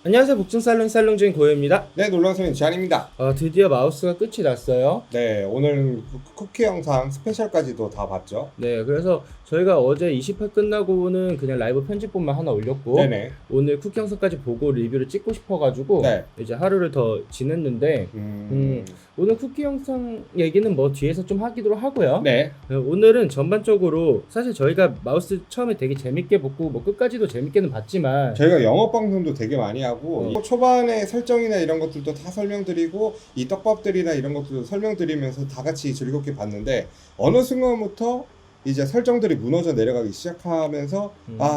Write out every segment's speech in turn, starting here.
안녕하세요. 복층살롱 살롱 중인 고현입니다. 네, 놀라서는 지안입니다. 드디어 마우스가 끝이 났어요. 네, 오늘은 쿠키 영상 스페셜까지도 다 봤죠. 네, 그래서 저희가 어제 20회 끝나고는 그냥 라이브 편집본만 하나 올렸고 네네. 오늘 쿠키 영상까지 보고 리뷰를 찍고 싶어가지고 네. 이제 하루를 더 지냈는데 오늘 쿠키 영상 얘기는 뭐 뒤에서 좀 하기로 하고요. 네. 오늘은 전반적으로 사실 저희가 마우스 처음에 되게 재밌게 보고 뭐 끝까지도 재밌게는 봤지만 저희가 영업 방송도 되게 많이 하고 초반에 설정이나 이런 것들도 다 설명드리고 이 떡밥들이나 이런 것들도 설명드리면서 다 같이 즐겁게 봤는데 어느 순간부터 이제 설정들이 무너져 내려가기 시작하면서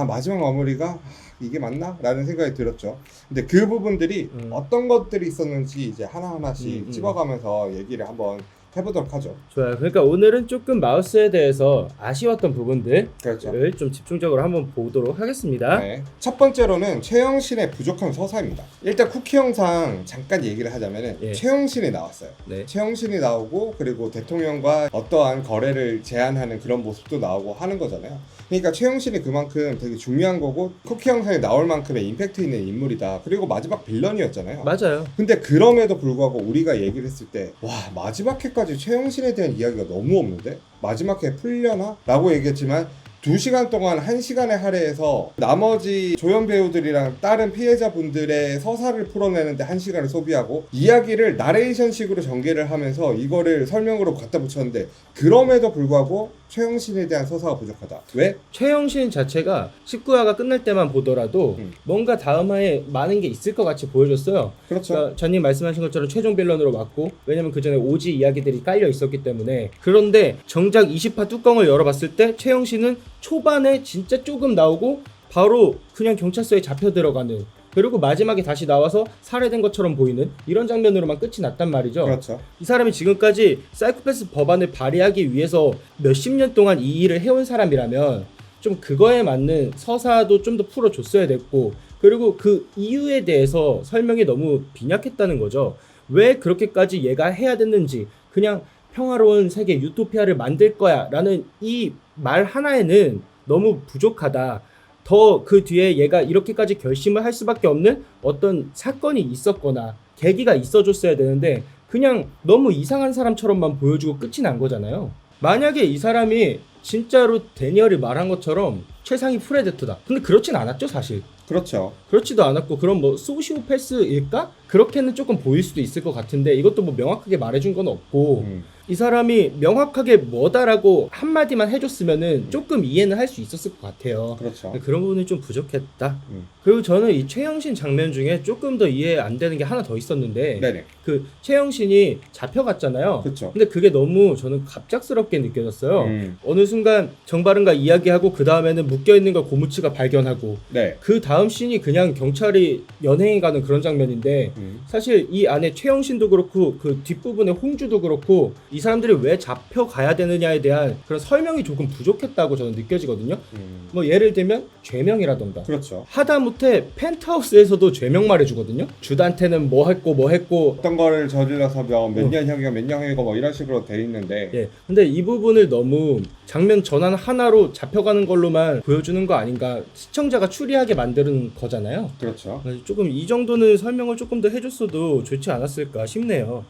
마지막 마무리가 이게 맞나? 라는 생각이 들었죠. 근데 그 부분들이 어떤 것들이 있었는지 이제 하나하나씩 찝어가면서 얘기를 한번 해보도록 하죠. 좋아요. 그러니까 오늘은 조금 마우스에 대해서 아쉬웠던 부분들을 그렇죠. 좀 집중적으로 한번 보도록 하겠습니다. 네. 첫 번째로는 최영신의 부족한 서사입니다. 일단 쿠키 영상 잠깐 얘기를 하자면은 최영신이 나왔어요. 네. 최영신이 나오고 그리고 대통령과 어떠한 거래를 제안하는 그런 모습도 나오고 하는 거잖아요. 그러니까 최영신이 그만큼 되게 중요한 거고 쿠키 영상에 나올 만큼의 임팩트 있는 인물이다. 그리고 마지막 빌런이었잖아요. 맞아요. 근데 그럼에도 불구하고 우리가 얘기를 했을 때 와, 마지막 회까지 최영신에 대한 이야기가 너무 없는데? 마지막 회 풀려나? 라고 얘기했지만 2시간 동안 1시간에 할애해서 나머지 조연 배우들이랑 다른 피해자분들의 서사를 풀어내는데 1시간을 소비하고 이야기를 나레이션식으로 전개를 하면서 이거를 설명으로 갖다 붙였는데 그럼에도 불구하고 최영신에 대한 서사가 부족하다. 왜? 최영신 자체가 19화가 끝날 때만 보더라도 뭔가 다음 화에 많은 게 있을 것 같이 보여줬어요. 그렇죠. 그러니까 전님 말씀하신 것처럼 최종 빌런으로 맞고 왜냐면 그 전에 오지 이야기들이 깔려 있었기 때문에 그런데 정작 20화 뚜껑을 열어봤을 때 최영신은 초반에 진짜 조금 나오고 바로 그냥 경찰서에 잡혀 들어가는 그리고 마지막에 다시 나와서 살해된 것처럼 보이는 이런 장면으로만 끝이 났단 말이죠. 그렇죠. 이 사람이 지금까지 사이코패스 법안을 발의하기 위해서 몇십 년 동안 이 일을 해온 사람이라면 좀 그거에 맞는 서사도 좀 더 풀어줬어야 됐고 그리고 그 이유에 대해서 설명이 너무 빈약했다는 거죠. 왜 그렇게까지 얘가 해야 됐는지 그냥 평화로운 세계 유토피아를 만들 거야 라는 이 말 하나에는 너무 부족하다. 더 그 뒤에 얘가 이렇게까지 결심을 할 수밖에 없는 어떤 사건이 있었거나 계기가 있어줬어야 되는데 그냥 너무 이상한 사람처럼만 보여주고 끝이 난 거잖아요. 만약에 이 사람이 진짜로 데니얼이 말한 것처럼 최상위 프레데터다. 근데 그렇진 않았죠 사실. 그렇죠. 그렇지도 않았고 그럼 뭐 소시오패스일까? 그렇게는 조금 보일 수도 있을 것 같은데 이것도 뭐 명확하게 말해준 건 없고 이 사람이 명확하게 뭐다라고 한마디만 해줬으면은 조금 이해는 할 수 있었을 것 같아요. 그렇죠. 그런 부분이 좀 부족했다. 그리고 저는 이 최영신 장면 중에 조금 더 이해 안 되는 게 하나 더 있었는데 네네. 그 최영신이 잡혀갔잖아요. 그렇죠. 근데 그게 너무 저는 갑작스럽게 느껴졌어요. 어느 순간 정바른과 이야기하고 그 다음에는 묶여있는 걸 고무치가 발견하고 네. 그 다음 씬이 그냥 경찰이 연행해 가는 그런 장면인데 사실 이 안에 최영신도 그렇고 그 뒷부분에 홍주도 그렇고 이 사람들이 왜 잡혀가야 되느냐에 대한 그런 설명이 조금 부족했다고 저는 느껴지거든요. 뭐 예를 들면 죄명이라던가 그렇죠. 하다못해 펜트하우스에서도 죄명 말해주거든요. 주단테는 뭐 했고 어떤 거를 저질러서 몇 년 형이고 몇 년 형이고 뭐 이런 식으로 돼 있는데 예. 근데 이 부분을 너무 장면 전환 하나로 잡혀가는 걸로만 보여주는 거 아닌가. 시청자가 추리하게 만드는 거잖아요. 그렇죠. 조금 이 정도는 설명을 조금 더 해줬어도 좋지 않았을까 싶네요.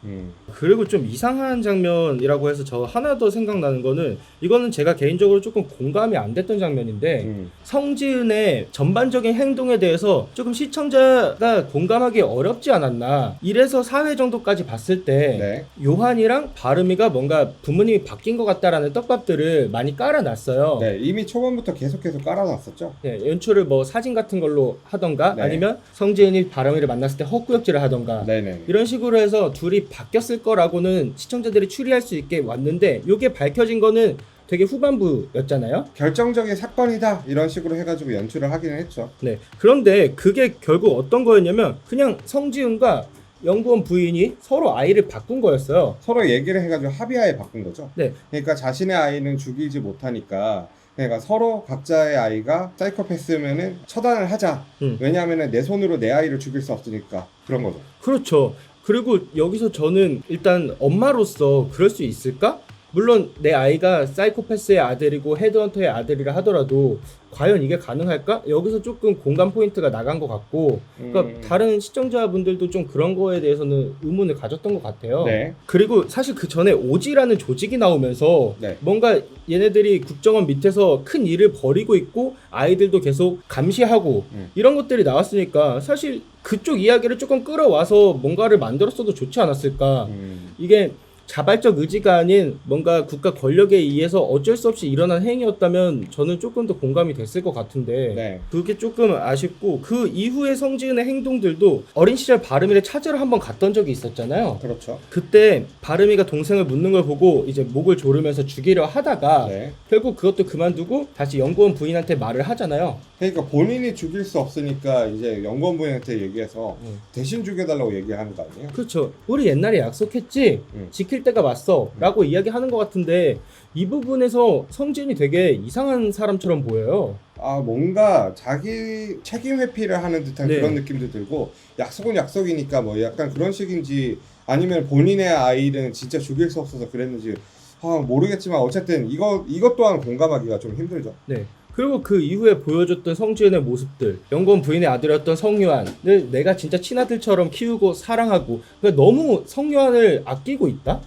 그리고 좀 이상한 장면이라고 해서 저 하나 더 생각나는 거는 이거는 제가 개인적으로 조금 공감이 안 됐던 장면인데 성지은의 전반적인 행동에 대해서 조금 시청자가 공감하기 어렵지 않았나. 이래서 4회 정도까지 봤을 때 요한이랑 바르미가 뭔가 부모님이 바뀐 것 같다라는 떡밥들을 많이 깔아놨어요. 네, 이미 초반부터 계속해서 깔아놨었죠. 네, 연출을 뭐 사진 같은 걸로 하던가 아니면 성지은이 바람이를 만났을 때 헛구역질을 하던가 이런 식으로 해서 둘이 바뀌었을 거라고는 시청자들이 추리할 수 있게 왔는데 이게 밝혀진 거는 되게 후반부였잖아요. 결정적인 사건이다 이런 식으로 해가지고 연출을 하기는 했죠. 네. 그런데 그게 결국 어떤 거였냐면 그냥 성지은과 연구원 부인이 서로 아이를 바꾼 거였어요. 서로 얘기를 해가지고 합의하에 바꾼 거죠. 네. 그러니까 자신의 아이는 죽이지 못하니까 그러니까 서로 각자의 아이가 사이코패스면은 처단을 하자. 왜냐하면은 내 손으로 내 아이를 죽일 수 없으니까 그런 거죠. 그렇죠. 그리고 여기서 저는 일단 엄마로서 그럴 수 있을까? 물론 내 아이가 사이코패스의 아들이고 헤드헌터의 아들이라 하더라도 과연 이게 가능할까? 여기서 조금 공감 포인트가 나간 것 같고, 그러니까 다른 시청자분들도 좀 그런 거에 대해서는 의문을 가졌던 것 같아요. 네. 그리고 사실 그 전에 오지라는 조직이 나오면서 네. 뭔가 얘네들이 국정원 밑에서 큰 일을 벌이고 있고 아이들도 계속 감시하고 이런 것들이 나왔으니까 사실 그쪽 이야기를 조금 끌어와서 뭔가를 만들었어도 좋지 않았을까. 이게 자발적 의지가 아닌 뭔가 국가 권력에 의해서 어쩔 수 없이 일어난 행위였다면 저는 조금 더 공감이 됐을 것 같은데 네. 그게 조금 아쉽고, 그 이후에 성지은의 행동들도 어린 시절 바름이를 찾으러 한번 갔던 적이 있었잖아요. 그렇죠. 그때 바름이가 동생을 묻는 걸 보고 이제 목을 조르면서 죽이려 하다가 네. 결국 그것도 그만두고 다시 연구원 부인한테 말을 하잖아요. 그러니까 본인이 죽일 수 없으니까 이제 연구원 부인한테 얘기해서 대신 죽여달라고 얘기하는 거 아니에요? 그렇죠. 우리 옛날에 약속했지? 지킬 때가 왔어 라고 이야기하는 것 같은데 이 부분에서 성진이 되게 이상한 사람처럼 보여요. 아, 뭔가 자기 책임 회피를 하는 듯한 네. 그런 느낌도 들고, 약속은 약속이니까 뭐 약간 그런 식인지 아니면 본인의 아이는 진짜 죽일 수 없어서 그랬는지 모르겠지만 어쨌든 이것 또한 공감하기가 좀 힘들죠. 네. 그리고 그 이후에 보여줬던 성지은의 모습들, 연구원 부인의 아들이었던 성유한을 내가 진짜 친아들처럼 키우고 사랑하고, 그러니까 너무 성유한을 아끼고 있다?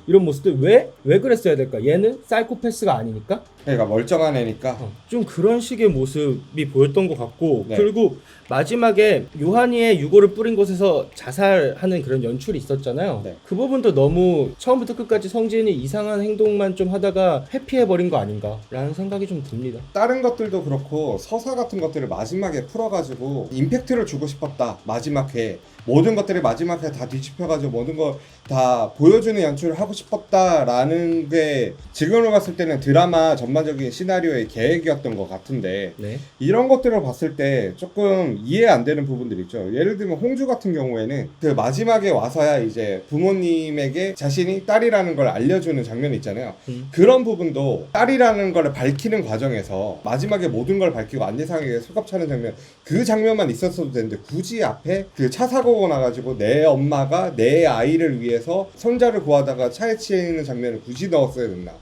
이런 모습들 왜 그랬어야 될까? 얘는 사이코패스가 아니니까? 그러니까 멀쩡한 애니까. 좀 그런 식의 모습이 보였던 것 같고, 네. 그리고 마지막에 요한이의 유골을 뿌린 곳에서 자살하는 그런 연출이 있었잖아요. 네. 그 부분도 너무 처음부터 끝까지 성진이 이상한 행동만 좀 하다가 회피해버린 거 아닌가라는 생각이 좀 듭니다. 다른 것들도 그렇고 서사 같은 것들을 마지막에 풀어가지고 임팩트를 주고 싶었다. 마지막 회 모든 것들이 마지막에 다 뒤집혀가지고 모든 걸 다 보여주는 연출을 하고 싶었다라는 게 지금으로 봤을 때는 드라마 전반적인 시나리오의 계획이었던 것 같은데, 네. 이런 것들을 봤을 때 조금 이해 안 되는 부분들이 있죠. 예를 들면 홍주 같은 경우에는 그 마지막에 와서야 이제 부모님에게 자신이 딸이라는 걸 알려주는 장면이 있잖아요. 그런 부분도 딸이라는 걸 밝히는 과정에서 마지막에 모든 걸 밝히고 안대상에게 수갑차는 장면, 그 장면만 있었어도 되는데 굳이 앞에 그 차 사고가 나가지고 내 엄마가 내 아이를 위해서 손자를 구하다가 차에 치이는 장면을 굳이 넣었어야 됐나,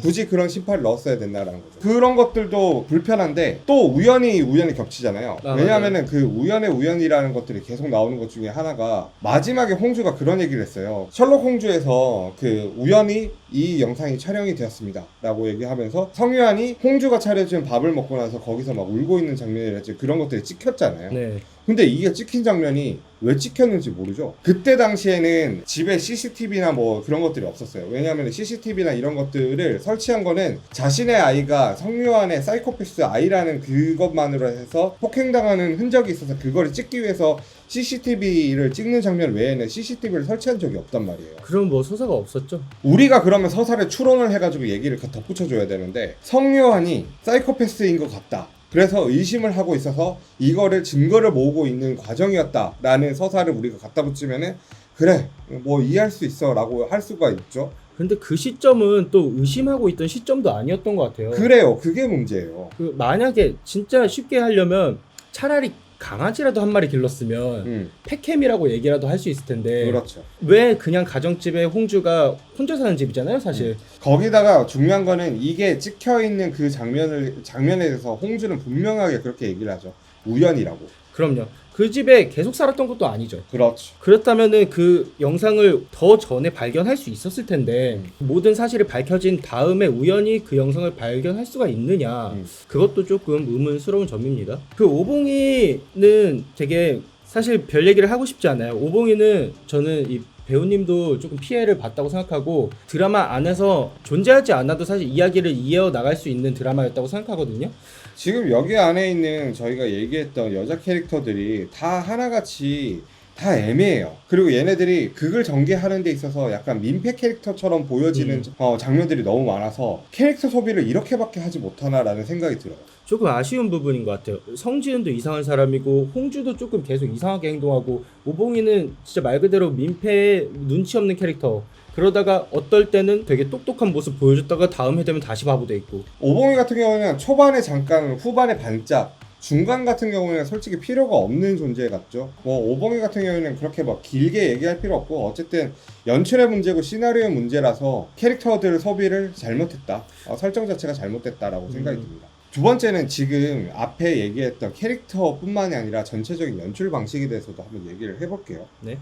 굳이 그런 심파를 넣었어야 됐나라는 거죠. 그런 것들도 불편한데 또 우연히 겹치잖아요. 왜냐하면은 그 우연이라는 것들이 계속 나오는 것 중에 하나가, 마지막에 홍주가 그런 얘기를 했어요. 셜록 홍주에서 그 우연히 이 영상이 촬영이 되었습니다 라고 얘기하면서 성유한이 홍주가 차려준 밥을 먹고 나서 거기서 막 울고 있는 장면이랄지 그런 것들이 찍혔잖아요. 네. 근데 이게 찍힌 장면이 왜 찍혔는지 모르죠. 그때 당시에는 집에 CCTV나 뭐 그런 것들이 없었어요. 왜냐하면 CCTV나 이런 것들을 설치한 거는 자신의 아이가 성유한의 사이코패스 아이라는 그것만으로 해서 폭행당하는 흔적이 있어서 그거를 찍기 위해서 CCTV를 찍는 장면 외에는 CCTV를 설치한 적이 없단 말이에요. 그럼 뭐 서사가 없었죠? 우리가 그러면 서사를 추론을 해가지고 얘기를 덧붙여줘야 되는데, 성유한이 사이코패스인 것 같다, 그래서 의심을 하고 있어서 이거를 증거를 모으고 있는 과정이었다라는 서사를 우리가 갖다 붙이면은 그래 뭐 이해할 수 있어 라고 할 수가 있죠. 근데 그 시점은 또 의심하고 있던 시점도 아니었던 것 같아요. 그래요. 그게 문제예요. 그 만약에 진짜 쉽게 하려면 차라리 강아지라도 한 마리 길렀으면 펫캠이라고 얘기라도 할 수 있을 텐데, 그렇죠. 왜 그냥 가정집에 홍주가 혼자 사는 집이잖아요 사실. 거기다가 중요한 거는 이게 찍혀있는 그 장면에 대해서 홍주는 분명하게 그렇게 얘기를 하죠. 우연이라고. 그럼요. 그 집에 계속 살았던 것도 아니죠. 그렇죠. 그렇다면은 그 영상을 더 전에 발견할 수 있었을 텐데 모든 사실이 밝혀진 다음에 우연히 그 영상을 발견할 수가 있느냐, 그것도 조금 의문스러운 점입니다. 그 오봉이는 되게 사실 별 얘기를 하고 싶지 않아요. 오봉이는 저는 이 배우님도 조금 피해를 봤다고 생각하고, 드라마 안에서 존재하지 않아도 사실 이야기를 이어 나갈 수 있는 드라마였다고 생각하거든요. 지금 여기 안에 있는 저희가 얘기했던 여자 캐릭터들이 다 하나같이 다 애매해요. 그리고 얘네들이 극을 전개하는 데 있어서 약간 민폐 캐릭터처럼 보여지는 장면들이 너무 많아서 캐릭터 소비를 이렇게밖에 하지 못하나라는 생각이 들어요. 조금 아쉬운 부분인 것 같아요. 성지은도 이상한 사람이고 홍주도 조금 계속 이상하게 행동하고, 오봉이는 진짜 말 그대로 민폐 눈치 없는 캐릭터, 그러다가 어떨 때는 되게 똑똑한 모습 보여줬다가 다음 회 되면 다시 바보 돼 있고. 오봉이 같은 경우는 초반에 잠깐, 후반에 반짝, 중간 같은 경우에는 솔직히 필요가 없는 존재 같죠. 뭐 오봉이 같은 경우에는 그렇게 막 길게 얘기할 필요 없고 어쨌든 연출의 문제고 시나리오의 문제라서 캐릭터들 소비를 잘못했다. 설정 자체가 잘못됐다라고 생각이 듭니다. 두 번째는 지금 앞에 얘기했던 캐릭터뿐만이 아니라 전체적인 연출 방식에 대해서도 한번 얘기를 해볼게요. 네.